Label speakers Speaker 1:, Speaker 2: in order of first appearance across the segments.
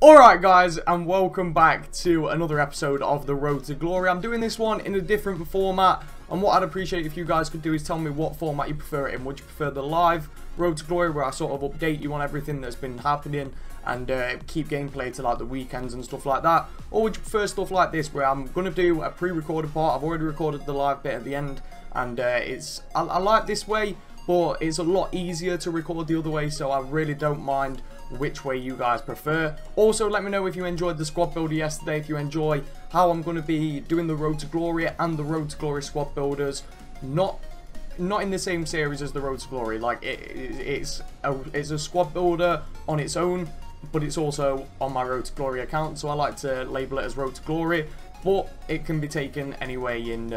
Speaker 1: Alright guys, and welcome back to another episode of The Road to Glory. I'm doing this one in a different format, and what I'd appreciate if you guys could do is tell me what format you prefer it in. Would you prefer the live Road to Glory, where I sort of update you on everything that's been happening and keep gameplay to like the weekends and stuff like that? Or would you prefer stuff like this, where I'm going to do a pre-recorded part? I've already recorded the live bit at the end, and I like this way, but it's a lot easier to record the other way, so I really don't mind which way you guys prefer. Also, let me know if you enjoyed the squad builder yesterday, if you enjoy how I'm going to be doing the Road to Glory and the Road to Glory squad builders, not in the same series as the Road to Glory. Like it's a squad builder on its own, but it's also on my Road to Glory account, so I like to label it as Road to Glory, but it can be taken anyway in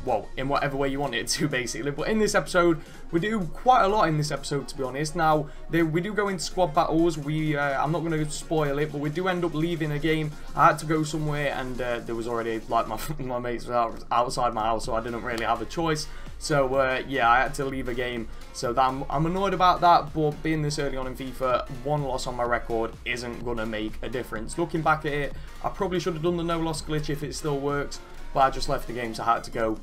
Speaker 1: well, in whatever way you want it to, basically. But in this episode, we do quite a lot in this episode, to be honest. Now, we do go into squad battles. I'm not going to spoil it, but we do end up leaving a game. I had to go somewhere, and there was already, like, my mates were outside my house, so I didn't really have a choice. So, yeah, I had to leave a game. So I'm annoyed about that, but being this early on in FIFA, one loss on my record isn't going to make a difference. Looking back at it, I probably should have done the no-loss glitch if it still works. But I just left the game, so I had to go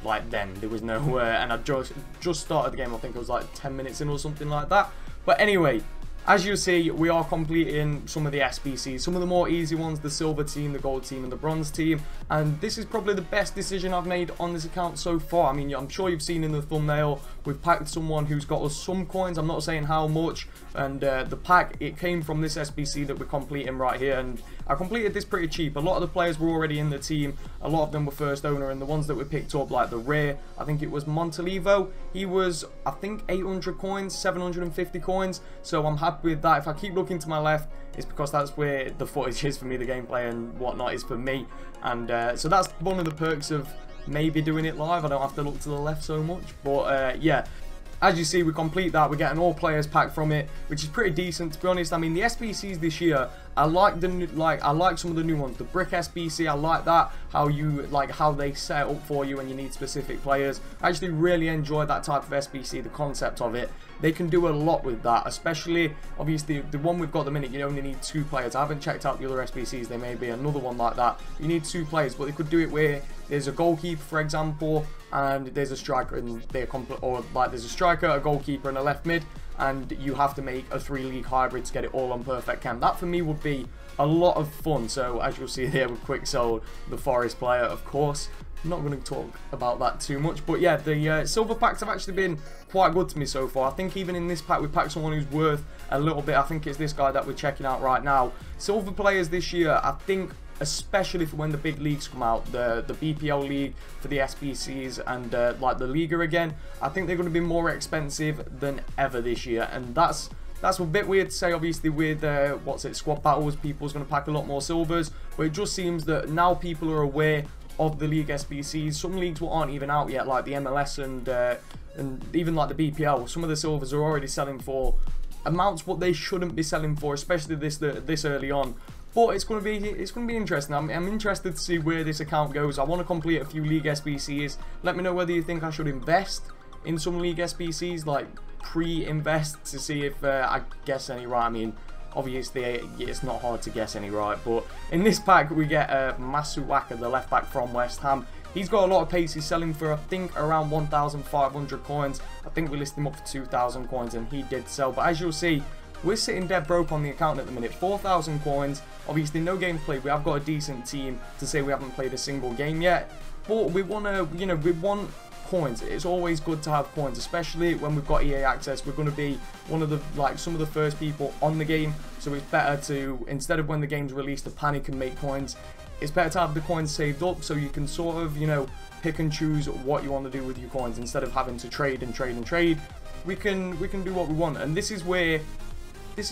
Speaker 1: like then. There was no and I just started the game. I think it was like 10 minutes in or something like that. But anyway, as you see, we are completing some of the SBCs, some of the more easy ones, the silver team, the gold team, and the bronze team. And this is probably the best decision I've made on this account so far. I mean, I'm sure you've seen in the thumbnail, we've packed someone who's got us some coins. I'm not saying how much. And the pack, it came from this SBC that we're completing right here. And I completed this pretty cheap. A lot of the players were already in the team. A lot of them were first owner. And the ones that we picked up, like the rare, I think it was Montalivo. He was, I think, 800 coins, 750 coins. So I'm happy with that. If I keep looking to my left, it's because that's where the footage is for me, the gameplay and whatnot is for me. And so that's one of the perks of maybe doing it live. I don't have to look to the left so much. But yeah, as you see, we complete that. We're getting all players pack from it, which is pretty decent, to be honest. I mean, the SBCs this year, I like some of the new ones. The brick SBC, I like that. How they set it up for you when you need specific players. I actually really enjoy that type of SBC, the concept of it. They can do a lot with that, especially, obviously, the one we've got at the minute, you only need 2 players. I haven't checked out the other SBCs. There may be another one like that. You need 2 players, but they could do it where there's a goalkeeper, for example, and there's a striker, and they're there's a striker, a goalkeeper, and a left mid, and you have to make a 3-league hybrid to get it all on perfect cam. That, for me, would be a lot of fun. So, as you'll see here, with quick sold, the Forest player, of course. I'm not going to talk about that too much, but yeah, the silver packs have actually been quite good to me so far. I think even in this pack we packed someone who's worth a little bit. I think it's this guy that we're checking out right now. Silver players this year, I think, especially for when the big leagues come out, the BPL league for the SBCs and like the Liga again, I think they're going to be more expensive than ever this year. And that's a bit weird to say, obviously, with squad battles, people's going to pack a lot more silvers, but it just seems that now people are aware of the league SBCs. Some leagues aren't even out yet, like the MLS and even like the BPL. Some of the silvers are already selling for amounts what they shouldn't be selling for, especially this early on. But it's going to be interesting. I'm interested to see where this account goes. I want to complete a few league SBCs. Let me know whether you think I should invest in some league SBCs, like pre-invest, to see if I guess any right. I mean, obviously, it's not hard to guess any right, but in this pack, we get Masuaka, the left back from West Ham. He's got a lot of pace. He's selling for, I think, around 1,500 coins. I think we listed him up for 2,000 coins, and he did sell. But as you'll see, we're sitting dead broke on the account at the minute. 4,000 coins. Obviously, no games played. We have got a decent team to say we haven't played a single game yet. But we want to, we want coins. It's always good to have coins, especially when we've got EA access. We're going to be one of the some of the first people on the game, so it's better to, instead of when the game's released to panic and make coins, it's better to have the coins saved up so you can sort of pick and choose what you want to do with your coins instead of having to trade and trade and trade. We can do what we want, and this is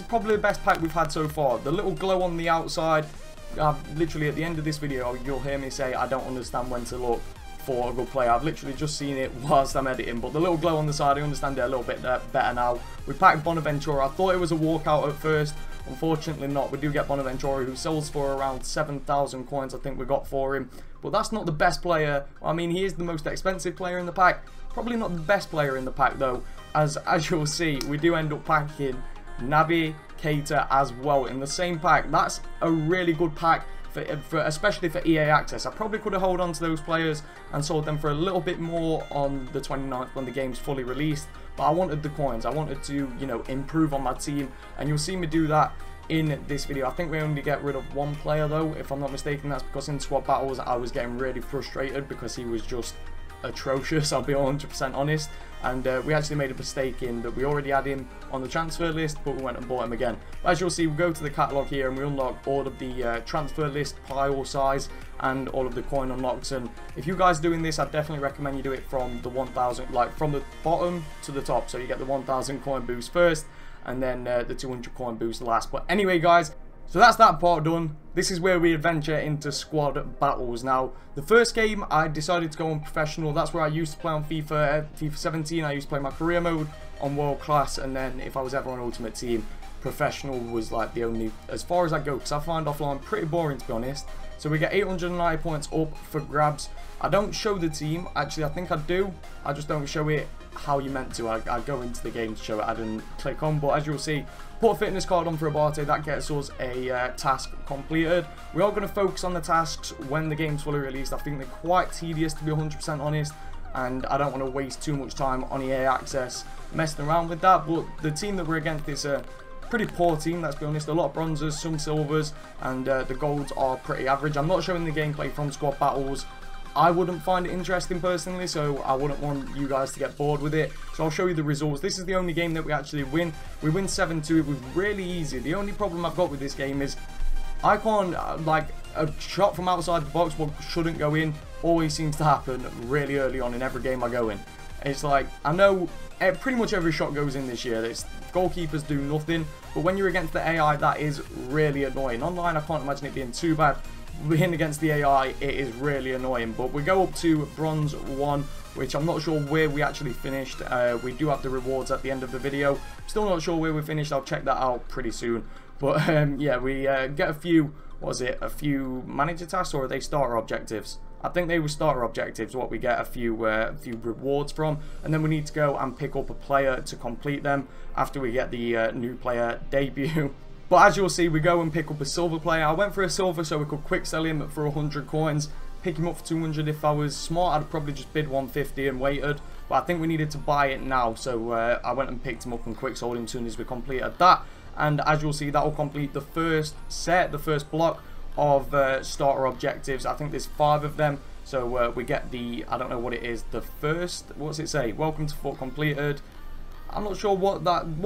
Speaker 1: probably the best pack we've had so far. The little glow on the outside, literally at the end of this video you'll hear me say I don't understand when to look for a good player. I've literally just seen it whilst I'm editing, but the little glow on the side, I understand it a little bit better now. We packed Bonaventura. I thought it was a walkout at first. Unfortunately not. We do get Bonaventura, who sells for around 7,000 coins, I think we got for him. But that's not the best player. I mean, he is the most expensive player in the pack. Probably not the best player in the pack, though. As you'll see, we do end up packing Naby Keita as well in the same pack. That's a really good pack, especially for EA Access. I probably could have held on to those players and sold them for a little bit more on the 29th when the game's fully released, but I wanted the coins. I wanted to, you know, improve on my team, and you'll see me do that in this video. I think we only get rid of one player though, if I'm not mistaken. That's because in squad battles I was getting really frustrated because he was just atrocious, I'll be 100% honest, and we actually made a mistake in that we already had him on the transfer list, but we went and bought him again. As you'll see, we go to the catalogue here and we unlock all of the transfer list pile size and all of the coin unlocks. And if you guys are doing this, I definitely recommend you do it from the 1000, like from the bottom to the top, so you get the 1000 coin boost first and then the 200 coin boost last. But anyway guys, so that's that part done. This is where we adventure into squad battles. Now, the first game I decided to go on professional. That's where I used to play on FIFA 17. I used to play my career mode on world class, and then if I was ever on ultimate team, professional was like the only, as far as I go, because I find offline pretty boring to be honest. So we get 890 points up for grabs. I don't show the team, actually I think I do, I just don't show it how you meant to. I go into the game to show it, I didn't click on, but as you'll see, put a fitness card on for Abate, that gets us a task completed. We are going to focus on the tasks when the game's fully released. I think they're quite tedious to be 100% honest, and I don't want to waste too much time on EA Access messing around with that. But the team that we're against is a pretty poor team, let's be honest. A lot of bronzes, some silvers, and the golds are pretty average. I'm not showing the gameplay from squad battles. I wouldn't find it interesting personally, so I wouldn't want you guys to get bored with it. So I'll show you the results. This is the only game that we actually win. We win 7-2. It was really easy. The only problem I've got with this game is I can't, like, a shot from outside the box, what shouldn't go in, always seems to happen really early on in every game I go in. It's like, I know pretty much every shot goes in this year. It's, goalkeepers do nothing, but when you're against the AI, that is really annoying. Online, I can't imagine it being too bad. Being against the AI, it is really annoying. But we go up to bronze 1, which I'm not sure where we actually finished. We do have the rewards at the end of the video. Still not sure where we finished. I'll check that out pretty soon. But yeah, we get a few, what was it, a few manager tasks, or are they starter objectives? I think they were starter objectives, what we get a few rewards from, and then we need to go and pick up a player to complete them after we get the new player debut. But as you'll see, we go and pick up a silver player. I went for a silver so we could quick sell him for 100 coins, pick him up for 200. If I was smart, I'd probably just bid 150 and waited, but I think we needed to buy it now, so I went and picked him up and quick sold him as soon as we completed that. And as you'll see, that will complete the first set, the first block of starter objectives. I think there's 5 of them, so we get the, I don't know what it is, the first, what's it say, welcome to foot completed. I'm not sure what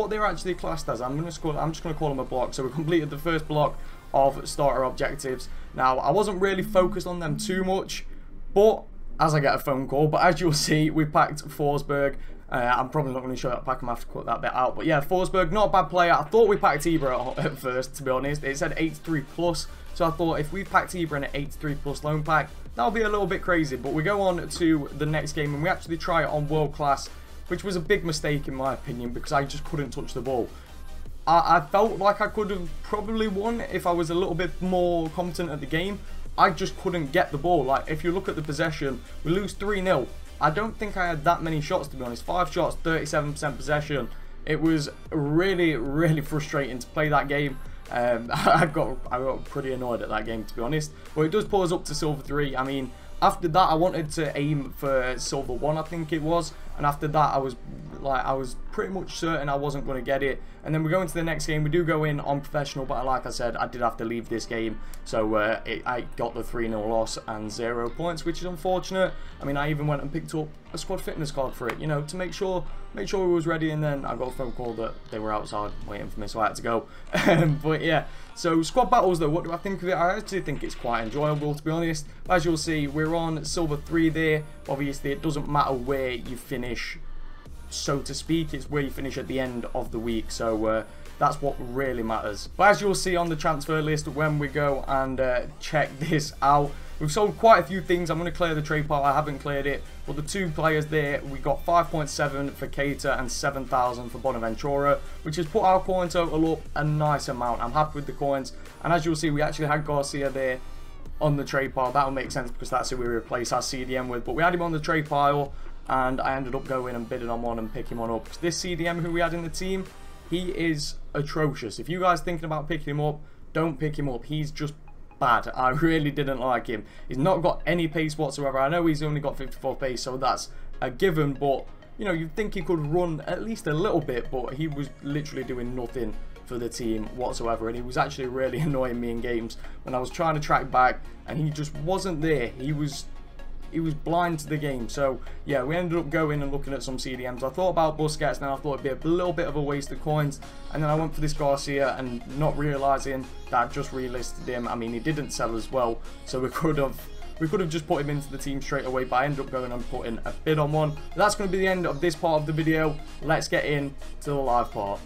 Speaker 1: they're actually classed as. I'm just going to call them a block. So we completed the first block of starter objectives. Now, I wasn't really focused on them too much, but as I get a phone call, but as you'll see, we packed Forsberg. I'm probably not going to show that pack, I'm going to have to cut that bit out. But yeah, Forsberg, not a bad player. I thought we packed Ibra at first, to be honest. It said 83 plus, so I thought if we packed Ibra in an 83 plus loan pack, that'll be a little bit crazy. But we go on to the next game, and we actually try it on world class, which was a big mistake in my opinion because I just couldn't touch the ball. I felt like I could have probably won if I was a little bit more competent at the game. I just couldn't get the ball. Like, if you look at the possession, we lose 3-0. I don't think I had that many shots, to be honest. 5 shots, 37% possession. It was really, really frustrating to play that game. I got pretty annoyed at that game, to be honest. But it does pull us up to silver 3. I mean, after that, I wanted to aim for silver 1, I think it was. And after that, I was pretty much certain I wasn't going to get it. And then we go into the next game. We do go in on professional, but like I said, I did have to leave this game. So I got the 3-0 loss and 0 points, which is unfortunate. I mean, I even went and picked up a squad fitness card for it, you know, to make sure we was ready. And then I got a phone call that they were outside waiting for me, so I had to go. But yeah, so squad battles though, what do I think of it? I actually think it's quite enjoyable, to be honest. As you'll see, we're on silver 3 there. Obviously, it doesn't matter where you finish, so to speak. It's where you finish at the end of the week. So that's what really matters. But as you'll see on the transfer list, when we go and check this out, we've sold quite a few things. I'm going to clear the trade pile. I haven't cleared it. But the 2 players there, we got 5.7 for Keita and 7,000 for Bonaventura, which has put our coin total up a nice amount. I'm happy with the coins. And as you'll see, we actually had Garcia there on the trade pile. That'll make sense because that's who we replace our CDM with. But we had him on the trade pile, and I ended up going and bidding on one and picking one up. This CDM who we had in the team, he is atrocious. If you guys thinking about picking him up, don't pick him up. He's just bad. I really didn't like him. He's not got any pace whatsoever. I know he's only got 54 pace, so that's a given, but you know, you'd think he could run at least a little bit, but he was literally doing nothing for the team whatsoever, and he was actually really annoying me in games when I was trying to track back and he just wasn't there. He was blind to the game. So yeah, we ended up going and looking at some CDMs. I thought about Busquets, and I thought it'd be a little bit of a waste of coins, and then I went for this Garcia, and not realizing that I just relisted him. I mean, he didn't sell as well, so we could have just put him into the team straight away, but I ended up going and putting a bid on one. That's going to be the end of this part of the video. Let's get into the live part.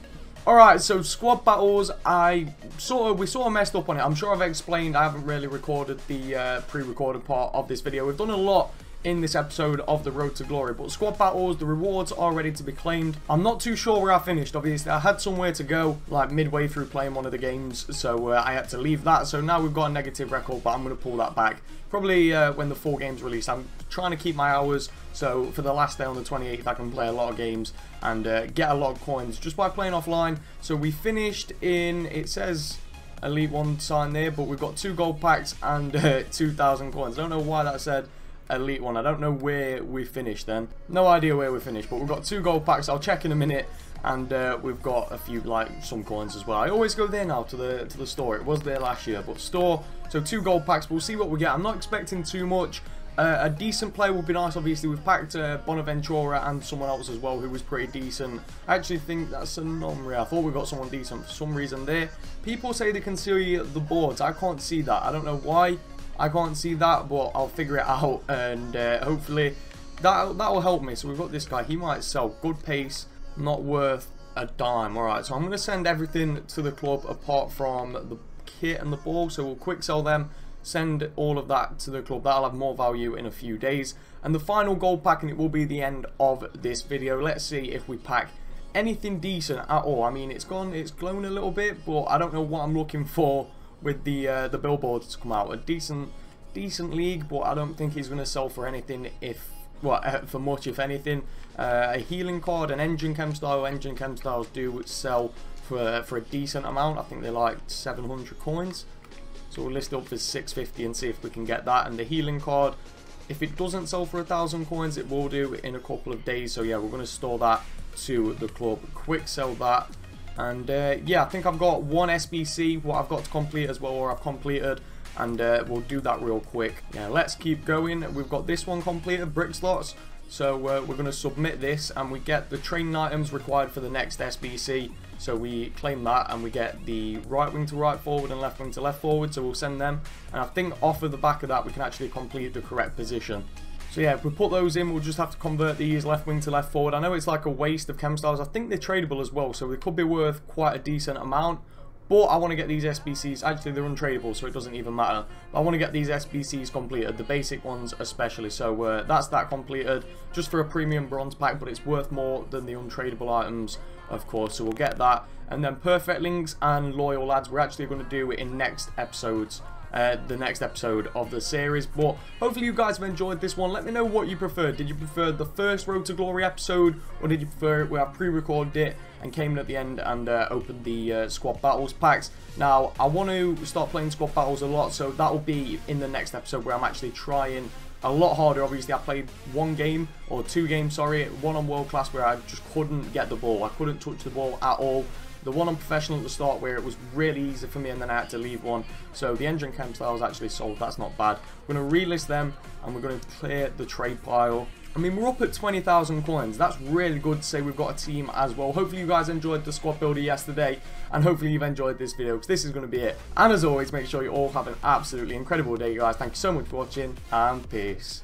Speaker 1: Alright, so squad battles, we sort of messed up on it. I'm sure I've explained. I haven't really recorded the pre-recorded part of this video. We've done a lot in this episode of the Road to Glory, but squad battles, the rewards are ready to be claimed. I'm not too sure where I finished. Obviously, I had somewhere to go like midway through playing one of the games, so I had to leave that. So now we've got a negative record, but I'm going to pull that back probably when the full game's released. I'm trying to keep my hours, so for the last day on the 28th I can play a lot of games and get a lot of coins just by playing offline. So we finished in, it says Elite 1 sign there, but we've got 2 gold packs and 2,000 coins. I don't know why that said Elite 1. I don't know where we finished then. No idea where we finished, but we've got 2 gold packs. I'll check in a minute, and we've got a few, like, some coins as well. I always go there now to the store. It was there last year, but store. So 2 gold packs. We'll see what we get. I'm not expecting too much. A decent player would be nice. Obviously, we've packed Bonaventura and someone else as well who was pretty decent. I actually think that's a non-rare. I thought we got someone decent for some reason there. People say they can see the boards. I can't see that. I don't know why I can't see that, but I'll figure it out, and hopefully that will help me. So we've got this guy. He might sell. Good pace, not worth a dime. Alright, so I'm going to send everything to the club apart from the kit and the ball. So we'll quick sell them, send all of that to the club. That'll have more value in a few days. And the final gold pack, and it will be the end of this video. Let's see if we pack anything decent at all. I mean, it's glown a little bit, but I don't know what I'm looking for with the billboards to come out. A decent league, but I don't think he's going to sell for anything, for much, if anything. A healing card, an engine chem style. Engine chem styles do sell for a decent amount. I think they're like 700 coins. So we'll list it up for 650 and see if we can get that. And the healing card, if it doesn't sell for 1,000 coins, it will do in a couple of days. So yeah, we're going to store that to the club. Quick sell that. And yeah, I think I've got one SBC, what I've got to complete as well, or I've completed. And we'll do that real quick. Yeah, let's keep going. We've got this one completed, brick slots. So we're going to submit this, and we get the training items required for the next SBC. So we claim that, and we get the right wing to right forward and left wing to left forward. So we'll send them, and I think off of the back of that we can actually complete the correct position. So yeah, if we put those in, we'll just have to convert these left wing to left forward. I know it's like a waste of chem styles. I think they're tradable as well, so they could be worth quite a decent amount. But I want to get these SBCs, actually they're untradeable, so it doesn't even matter. But I want to get these SBCs completed, the basic ones especially. So that's that completed, just for a premium bronze pack, but it's worth more than the untradeable items, of course. So we'll get that. And then perfect links and loyal lads, we're actually going to do it in next episodes. The next episode of the series. But hopefully you guys have enjoyed this one. Let me know what you preferred. Did you prefer the first Road to Glory episode, or did you prefer it where I pre-recorded it and came in at the end and opened the squad battles packs? Now I want to start playing squad battles a lot, so that will be in the next episode where I'm actually trying a lot harder. Obviously I played 2 games, sorry, one on world class where I just couldn't get the ball. I couldn't touch the ball at all. The one on professional at the start where it was really easy for me, and then I had to leave one. So the engine chem style was actually sold. That's not bad. We're going to relist them, and we're going to clear the trade pile. I mean, we're up at 20,000 coins. That's really good to say we've got a team as well. Hopefully you guys enjoyed the squad builder yesterday, and hopefully you've enjoyed this video, because this is going to be it. And as always, make sure you all have an absolutely incredible day, guys. Thank you so much for watching, and peace.